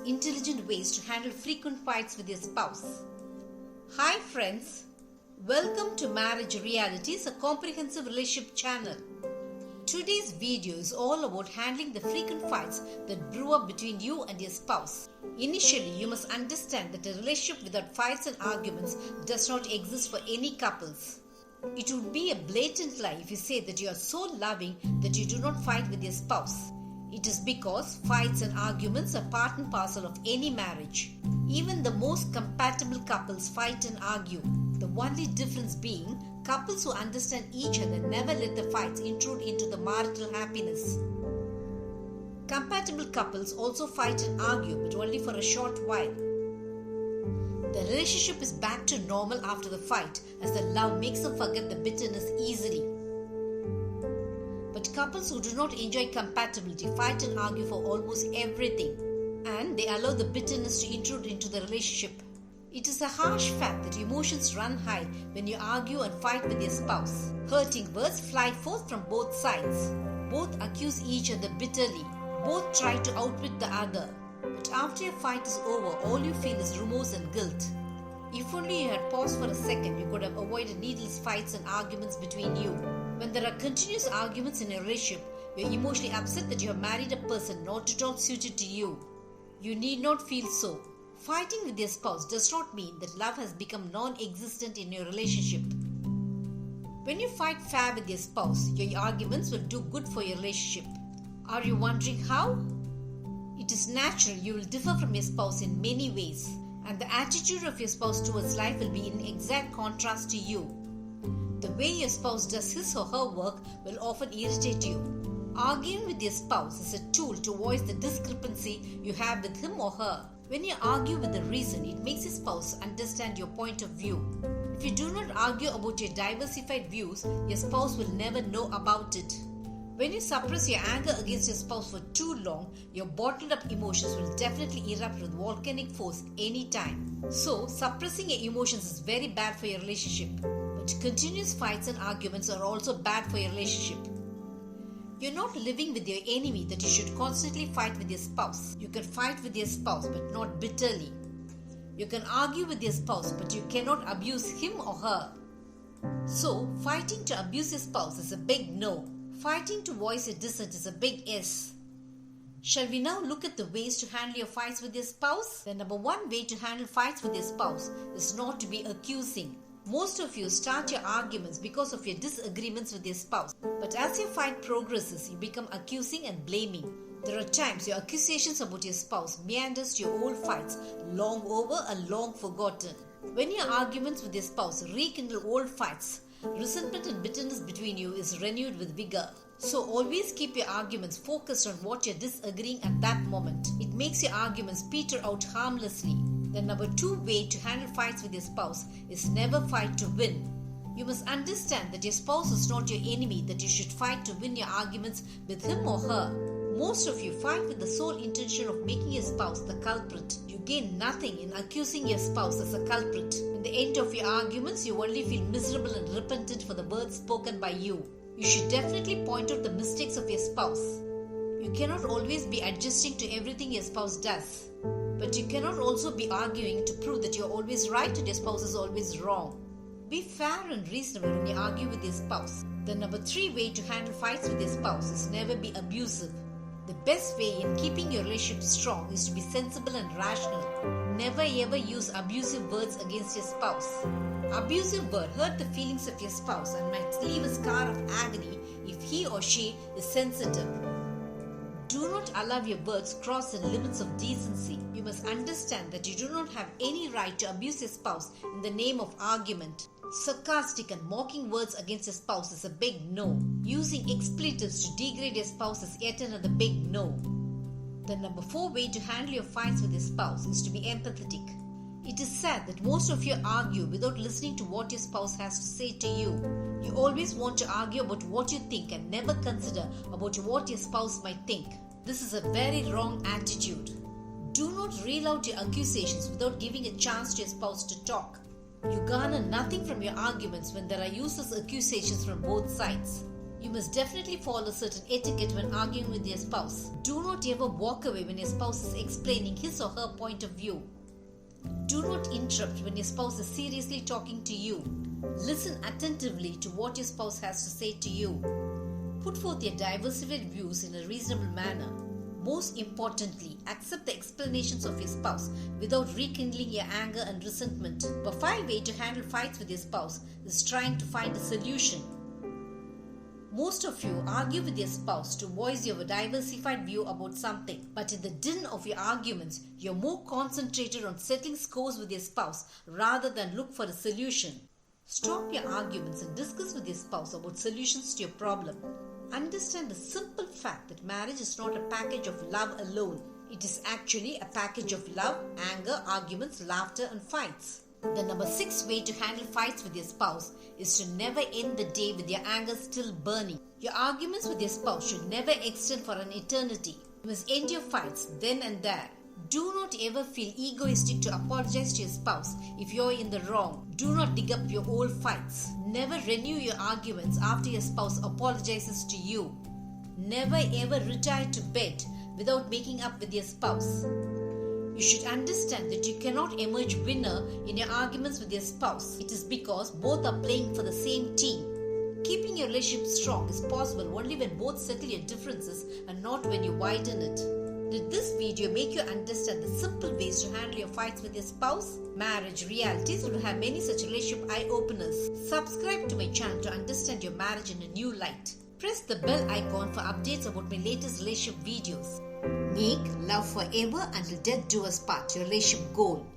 intelligent ways to handle frequent fights with your spouse. Hi friends, welcome to Marriage Realities, a comprehensive relationship channel. Today's video is all about handling the frequent fights that brew up between you and your spouse. Initially, you must understand that a relationship without fights and arguments does not exist for any couples. It would be a blatant lie if you say that you are so loving that you do not fight with your spouse. It is because fights and arguments are part and parcel of any marriage. Even the most compatible couples fight and argue. The only difference being, couples who understand each other never let the fights intrude into the marital happiness. Compatible couples also fight and argue, but only for a short while. The relationship is back to normal after the fight, as the love makes them forget the bitterness easily. But couples who do not enjoy compatibility fight and argue for almost everything, and they allow the bitterness to intrude into the relationship. It is a harsh fact that emotions run high when you argue and fight with your spouse. Hurting words fly forth from both sides. Both accuse each other bitterly. Both try to outwit the other. But after your fight is over, all you feel is remorse and guilt. If only you had paused for a second, you could have avoided needless fights and arguments between you. When there are continuous arguments in a relationship, you are emotionally upset that you have married a person not at all suited to you. You need not feel so. Fighting with your spouse does not mean that love has become non-existent in your relationship. When you fight fair with your spouse, your arguments will do good for your relationship. Are you wondering how? It is natural you will differ from your spouse in many ways, and the attitude of your spouse towards life will be in exact contrast to you. The way your spouse does his or her work will often irritate you. Arguing with your spouse is a tool to voice the discrepancy you have with him or her. When you argue with a reason, it makes your spouse understand your point of view. If you do not argue about your diversified views, your spouse will never know about it. When you suppress your anger against your spouse for too long, your bottled up emotions will definitely erupt with volcanic force anytime. So, suppressing your emotions is very bad for your relationship. But continuous fights and arguments are also bad for your relationship. You're not living with your enemy that you should constantly fight with your spouse. You can fight with your spouse but not bitterly. You can argue with your spouse but you cannot abuse him or her. So, fighting to abuse your spouse is a big no. Fighting to voice your dissent is a big yes. Shall we now look at the ways to handle your fights with your spouse? The number one way to handle fights with your spouse is not to be accusing. Most of you start your arguments because of your disagreements with your spouse. But as your fight progresses, you become accusing and blaming. There are times your accusations about your spouse meanders to your old fights, long over and long forgotten. When your arguments with your spouse rekindle old fights, resentment and bitterness between you is renewed with vigor. So always keep your arguments focused on what you're disagreeing at that moment. It makes your arguments peter out harmlessly. The number two way to handle fights with your spouse is never fight to win. You must understand that your spouse is not your enemy that you should fight to win your arguments with him or her. Most of you fight with the sole intention of making your spouse the culprit. You gain nothing in accusing your spouse as a culprit. In the end of your arguments, you only feel miserable and repentant for the words spoken by you. You should definitely point out the mistakes of your spouse. You cannot always be adjusting to everything your spouse does. But you cannot also be arguing to prove that you're always right and your spouse is always wrong. Be fair and reasonable when you argue with your spouse. The number three way to handle fights with your spouse is never be abusive. The best way in keeping your relationship strong is to be sensible and rational. Never ever use abusive words against your spouse. Abusive words hurt the feelings of your spouse and might leave a scar of agony if he or she is sensitive. Do not allow your words cross the limits of decency. You must understand that you do not have any right to abuse your spouse in the name of argument. Sarcastic and mocking words against your spouse is a big no. Using expletives to degrade your spouse is yet another big no. The number four way to handle your fights with your spouse is to be empathetic. It is sad that most of you argue without listening to what your spouse has to say to you. You always want to argue about what you think and never consider about what your spouse might think. This is a very wrong attitude. Do not reel out your accusations without giving a chance to your spouse to talk. You garner nothing from your arguments when there are useless accusations from both sides. You must definitely follow certain etiquette when arguing with your spouse. Do not ever walk away when your spouse is explaining his or her point of view. Do not interrupt when your spouse is seriously talking to you. Listen attentively to what your spouse has to say to you. Put forth your diversified views in a reasonable manner. Most importantly, accept the explanations of your spouse without rekindling your anger and resentment. The 5 ways to handle fights with your spouse is trying to find a solution. Most of you argue with your spouse to voice your diversified view about something, but in the din of your arguments, you're more concentrated on settling scores with your spouse rather than look for a solution. Stop your arguments and discuss with your spouse about solutions to your problem. Understand the simple fact that marriage is not a package of love alone. It is actually a package of love, anger, arguments, laughter, and fights. The number 6 way to handle fights with your spouse is to never end the day with your anger still burning. Your arguments with your spouse should never extend for an eternity. You must end your fights then and there. Do not ever feel egoistic to apologize to your spouse if you're in the wrong. Do not dig up your old fights. Never renew your arguments after your spouse apologizes to you. Never ever retire to bed without making up with your spouse. You should understand that you cannot emerge winner in your arguments with your spouse. It is because both are playing for the same team. Keeping your relationship strong is possible only when both settle your differences and not when you widen it. Did this video make you understand the simple ways to handle your fights with your spouse? Marriage Realities will have many such relationship eye-openers. Subscribe to my channel to understand your marriage in a new light. Press the bell icon for updates about my latest relationship videos. Make love forever until death do us part, your relationship goal.